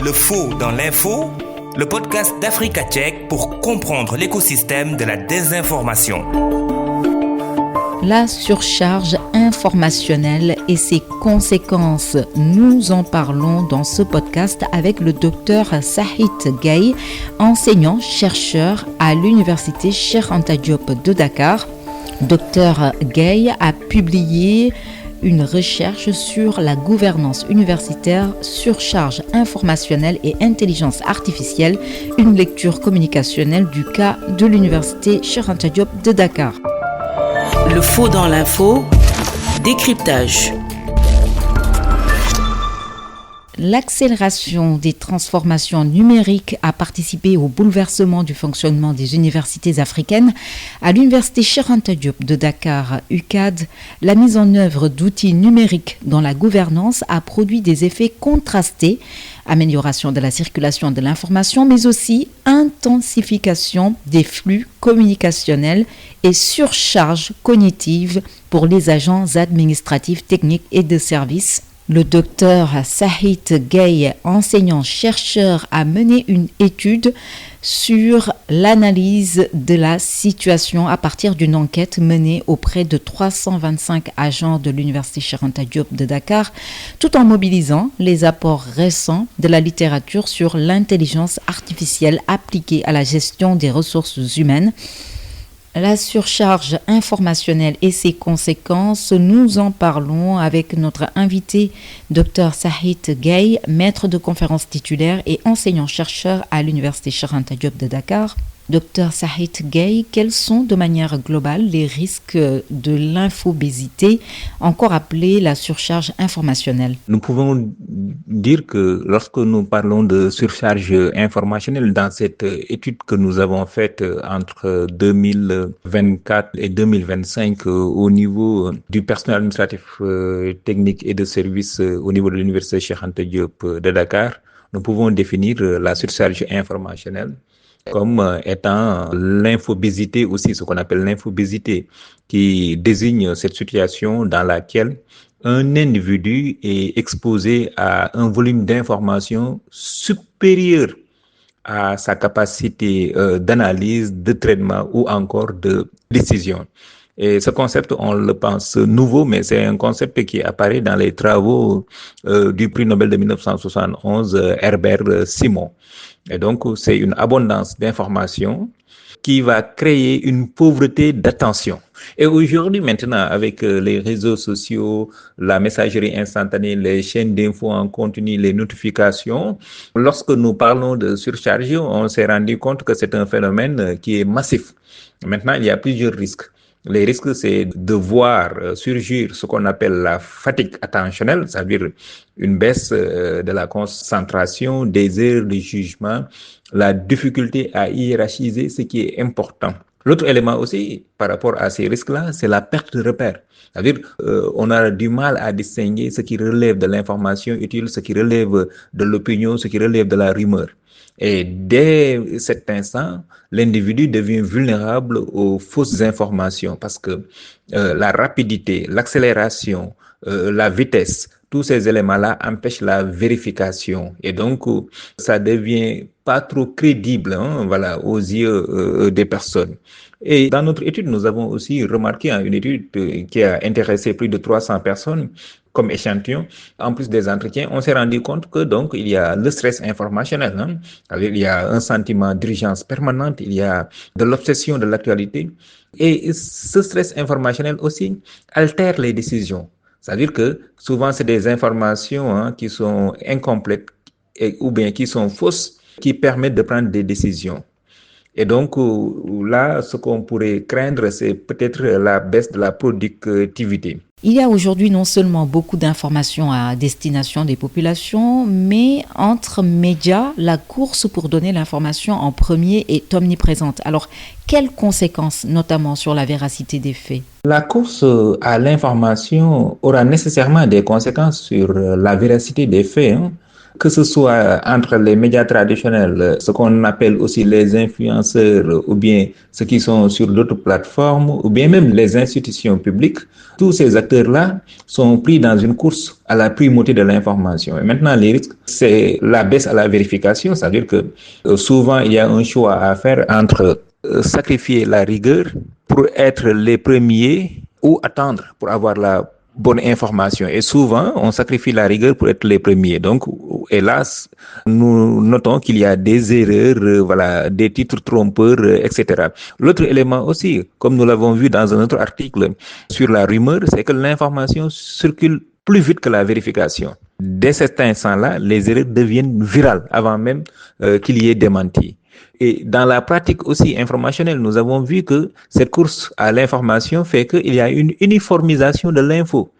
Le faux dans l'info, le podcast d'Africa Tchèque pour comprendre l'écosystème de la désinformation. La surcharge informationnelle et ses conséquences. Nous en parlons dans ce podcast avec le docteur Sahit Gaye, enseignant-chercheur à l'université Cheikh Anta Diop de Dakar. Dr Gaye a publié une recherche sur la gouvernance universitaire, surcharge informationnelle et intelligence artificielle, une lecture communicationnelle du cas de l'université Cheikh Anta Diop de Dakar. Le faux dans l'info, décryptage. L'accélération des transformations numériques a participé au bouleversement du fonctionnement des universités africaines. À l'université Cheikh Anta Diop de Dakar, UCAD, la mise en œuvre d'outils numériques dans la gouvernance a produit des effets contrastés, amélioration de la circulation de l'information, mais aussi intensification des flux communicationnels et surcharge cognitive pour les agents administratifs, techniques et de services. Le docteur Sahit Gaye, enseignant-chercheur, a mené une étude sur l'analyse de la situation à partir d'une enquête menée auprès de 325 agents de l'université Cheikh Anta Diop de Dakar, tout en mobilisant les apports récents de la littérature sur l'intelligence artificielle appliquée à la gestion des ressources humaines. La surcharge informationnelle et ses conséquences, nous en parlons avec notre invité, Dr Sahit Gaye, maître de conférences titulaire et enseignant-chercheur à l'université Cheikh Anta Diop de Dakar. Dr Sahit Gaye, quels sont de manière globale les risques de l'infobésité, encore appelée la surcharge informationnelle? Nous pouvons dire que lorsque nous parlons de surcharge informationnelle, dans cette étude que nous avons faite entre 2024 et 2025 au niveau du personnel administratif, technique et de service au niveau de l'université Cheikh Anta Diop de Dakar, nous pouvons définir la surcharge informationnelle comme étant l'infobésité aussi, ce qu'on appelle l'infobésité, qui désigne cette situation dans laquelle un individu est exposé à un volume d'informations supérieur à sa capacité d'analyse, de traitement ou encore de décision. Et ce concept, on le pense nouveau, mais c'est un concept qui apparaît dans les travaux du prix Nobel de 1971, Herbert Simon. Et donc, c'est une abondance d'informations qui va créer une pauvreté d'attention. Et aujourd'hui, maintenant, avec les réseaux sociaux, la messagerie instantanée, les chaînes d'infos en continu, les notifications, lorsque nous parlons de surcharge, on s'est rendu compte que c'est un phénomène qui est massif. Maintenant, il y a plusieurs risques. Les risques, c'est de voir surgir ce qu'on appelle la fatigue attentionnelle, c'est-à-dire une baisse de la concentration, des erreurs de jugement, la difficulté à hiérarchiser ce qui est important. L'autre élément aussi, par rapport à ces risques-là, c'est la perte de repères. C'est-à-dire, on a du mal à distinguer ce qui relève de l'information utile, ce qui relève de l'opinion, ce qui relève de la rumeur. Et dès cet instant, l'individu devient vulnérable aux fausses informations parce que la rapidité, l'accélération, la vitesse, tous ces éléments-là empêchent la vérification. Et donc, ça devient pas trop crédible, aux yeux des personnes. Et dans notre étude, nous avons aussi remarqué une étude qui a intéressé plus de 300 personnes comme échantillon. En plus des entretiens, on s'est rendu compte que donc il y a le stress informationnel, il y a un sentiment d'urgence permanente, il y a de l'obsession de l'actualité. Et ce stress informationnel aussi altère les décisions. C'est-à-dire que souvent, c'est des informations qui sont incomplètes ou bien qui sont fausses qui permettent de prendre des décisions. Et donc là, ce qu'on pourrait craindre, c'est peut-être la baisse de la productivité. Il y a aujourd'hui non seulement beaucoup d'informations à destination des populations, mais entre médias, la course pour donner l'information en premier est omniprésente. Alors, quelles conséquences, notamment sur la véracité des faits? La course à l'information aura nécessairement des conséquences sur la véracité des faits. que ce soit entre les médias traditionnels, ce qu'on appelle aussi les influenceurs, ou bien ceux qui sont sur d'autres plateformes, ou bien même les institutions publiques, tous ces acteurs-là sont pris dans une course à la primauté de l'information. Et maintenant, les risques, c'est la baisse à la vérification, c'est-à-dire que souvent, il y a un choix à faire entre sacrifier la rigueur pour être les premiers ou attendre pour avoir la bonne information. Et souvent, on sacrifie la rigueur pour être les premiers. Donc, hélas, nous notons qu'il y a des erreurs, des titres trompeurs, etc. L'autre élément aussi, comme nous l'avons vu dans un autre article sur la rumeur, c'est que l'information circule plus vite que la vérification. Dès cet instant-là, les erreurs deviennent virales avant même qu'il y ait démenti. Et dans la pratique aussi informationnelle, nous avons vu que cette course à l'information fait qu'il y a une uniformisation de l'info.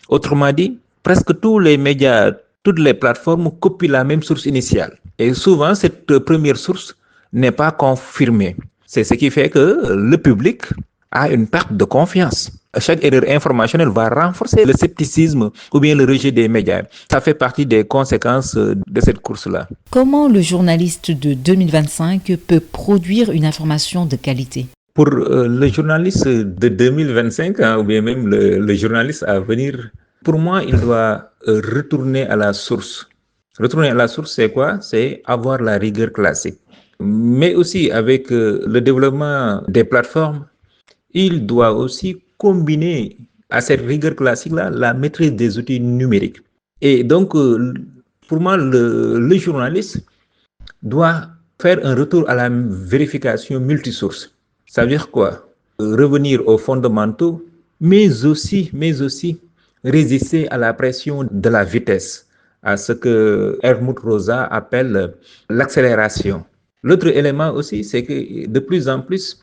Autrement dit, presque tous les médias, toutes les plateformes copient la même source initiale. Et souvent, cette première source n'est pas confirmée. C'est ce qui fait que le public a une perte de confiance. Chaque erreur informationnelle va renforcer le scepticisme ou bien le rejet des médias. Ça fait partie des conséquences de cette course-là. Comment le journaliste de 2025 peut produire une information de qualité? Pour le journaliste de 2025, ou bien même le journaliste à venir, pour moi, il doit retourner à la source. Retourner à la source, c'est quoi? C'est avoir la rigueur classique. Mais aussi avec le développement des plateformes, il doit aussi combiner à cette rigueur classique-là la maîtrise des outils numériques. Et donc, pour moi, le journaliste doit faire un retour à la vérification multisource. Ça veut dire quoi? Revenir aux fondamentaux, mais aussi résister à la pression de la vitesse, à ce que Helmut Rosa appelle l'accélération. L'autre élément aussi, c'est que de plus en plus,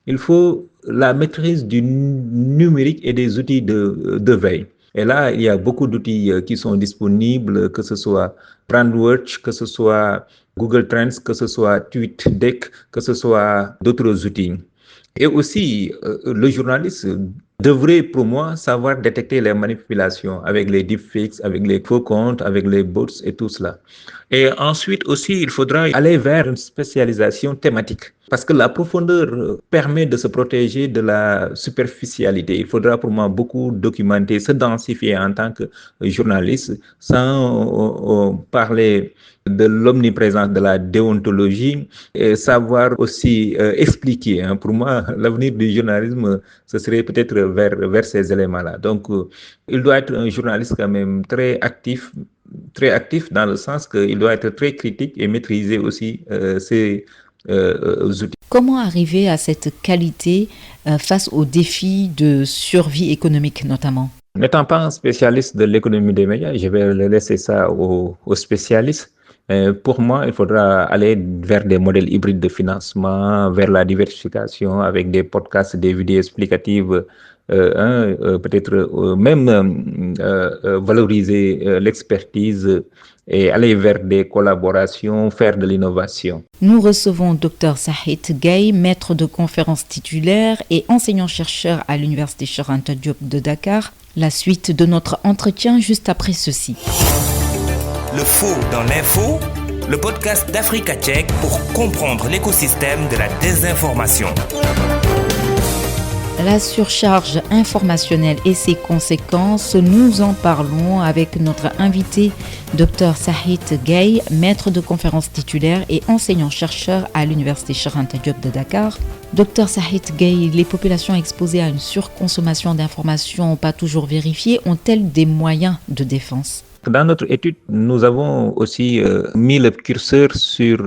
il faut la maîtrise du numérique et des outils de veille. Et là, il y a beaucoup d'outils qui sont disponibles, que ce soit Brandwatch, que ce soit Google Trends, que ce soit TweetDeck, que ce soit d'autres outils. Et aussi, le journaliste devrait, pour moi, savoir détecter les manipulations avec les deepfakes, avec les faux comptes, avec les bots et tout cela. Et ensuite aussi, il faudra aller vers une spécialisation thématique. Parce que la profondeur permet de se protéger de la superficialité. Il faudra pour moi beaucoup documenter, se densifier en tant que journaliste, sans parler de l'omniprésence de la déontologie, et savoir aussi expliquer. Pour moi, l'avenir du journalisme, ce serait peut-être vers ces éléments-là. Donc, il doit être un journaliste quand même très actif dans le sens qu'il doit être très critique et maîtriser aussi ses outils. Comment arriver à cette qualité face aux défis de survie économique notamment? N'étant pas un spécialiste de l'économie des médias, je vais laisser ça aux spécialistes. Pour moi, il faudra aller vers des modèles hybrides de financement, vers la diversification avec des podcasts, des vidéos explicatives, peut-être même valoriser l'expertise et aller vers des collaborations, faire de l'innovation. Nous recevons Dr Sahith Gaye, maître de conférences titulaire et enseignant-chercheur à l'Université Cheikh Anta Diop de Dakar. La suite de notre entretien juste après ceci. Le faux dans l'info, le podcast d'Africa Tchèque pour comprendre l'écosystème de la désinformation. La surcharge informationnelle et ses conséquences, nous en parlons avec notre invité, Dr Sahith Gaye, maître de conférences titulaire et enseignant-chercheur à l'Université Cheikh Anta Diop de Dakar. Dr Sahith Gaye, les populations exposées à une surconsommation d'informations pas toujours vérifiées ont-elles des moyens de défense? Dans notre étude, nous avons aussi mis le curseur sur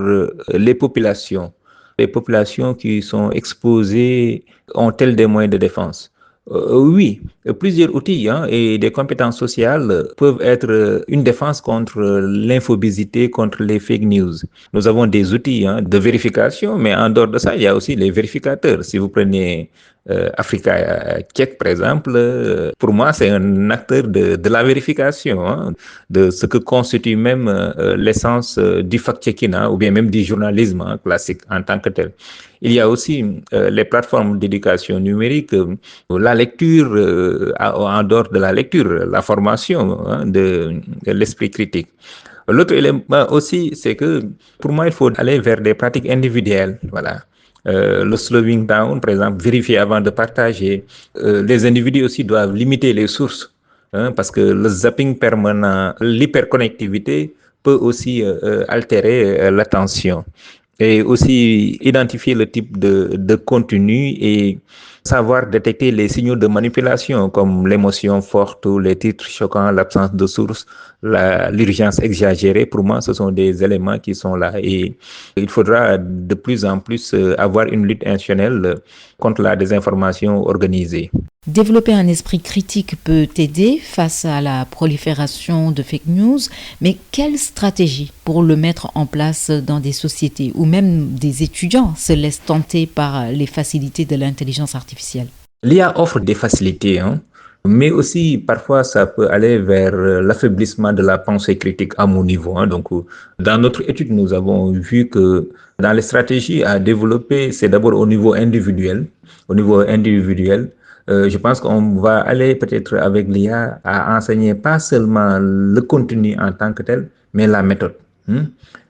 les populations. Les populations qui sont exposées ont-elles des moyens de défense? Oui, plusieurs outils et des compétences sociales peuvent être une défense contre l'infobésité, contre les fake news. Nous avons des outils de vérification, mais en dehors de ça, il y a aussi les vérificateurs. Si vous prenez Africa Tchèque, par exemple, pour moi, c'est un acteur de la vérification, de ce que constitue même l'essence du fact-checking, ou bien même du journalisme classique en tant que tel. Il y a aussi les plateformes d'éducation numérique, la lecture, en dehors de la lecture, la formation de l'esprit critique. L'autre élément aussi, c'est que pour moi, il faut aller vers des pratiques individuelles. Voilà. Le slowing down, par exemple, vérifier avant de partager. Les individus aussi doivent limiter les sources, hein, parce que le zapping permanent, l'hyperconnectivité peut aussi altérer l'attention. Et aussi identifier le type de contenu et savoir détecter les signaux de manipulation comme l'émotion forte ou les titres choquants, l'absence de source, l'urgence exagérée. Pour moi, ce sont des éléments qui sont là et il faudra de plus en plus avoir une lutte institutionnelle contre la désinformation organisée. Développer un esprit critique peut aider face à la prolifération de fake news, mais quelle stratégie pour le mettre en place dans des sociétés où même des étudiants se laissent tenter par les facilités de l'intelligence artificielle? L'IA offre des facilités, hein, mais aussi parfois ça peut aller vers l'affaiblissement de la pensée critique à mon niveau. Hein. Donc, dans notre étude, nous avons vu que dans les stratégies à développer, c'est d'abord au niveau individuel. Je pense qu'on va aller peut-être avec l'IA à enseigner pas seulement le contenu en tant que tel, mais la méthode.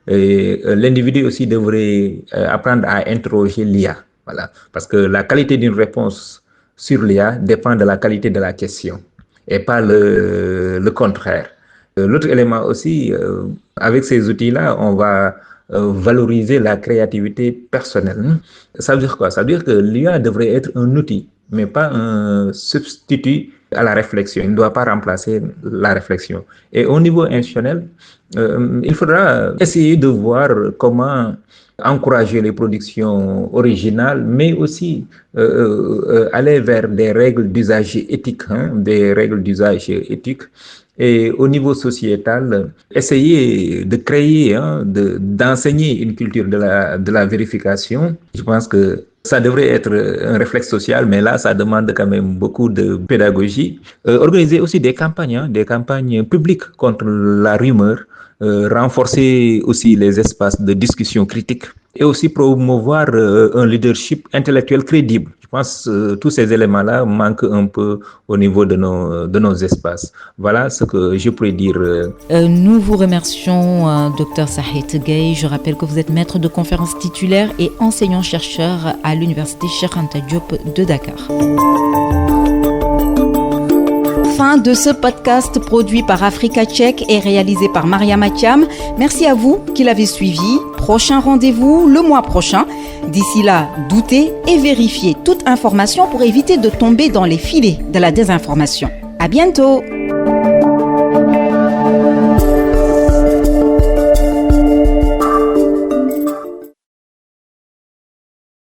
Et l'individu aussi devrait apprendre à interroger l'IA. Voilà. Parce que la qualité d'une réponse sur l'IA dépend de la qualité de la question et pas le contraire. L'autre élément aussi, avec ces outils-là, on va valoriser la créativité personnelle. Ça veut dire quoi? Ça veut dire que l'IA devrait être un outil, mais pas un substitut à la réflexion. Il ne doit pas remplacer la réflexion. Et au niveau institutionnel, il faudra essayer de voir comment encourager les productions originales, mais aussi aller vers des règles d'usage éthique, Et au niveau sociétal, essayer de créer, d'enseigner une culture de la vérification. Je pense que ça devrait être un réflexe social, mais là, ça demande quand même beaucoup de pédagogie. Organiser aussi des campagnes publiques contre la rumeur, renforcer aussi les espaces de discussion critique et aussi promouvoir un leadership intellectuel crédible. Je pense que tous ces éléments-là manquent un peu au niveau de nos espaces. Voilà ce que je pourrais dire. Nous vous remercions, Dr Sahit Gueye. Je rappelle que vous êtes maître de conférence titulaire et enseignant-chercheur à l'Université Cheikh Anta Diop de Dakar. Fin de ce podcast produit par Africa Check et réalisé par Maria Mathiam. Merci à vous qui l'avez suivi. Prochain rendez-vous le mois prochain. D'ici là, doutez et vérifiez toute information pour éviter de tomber dans les filets de la désinformation. À bientôt!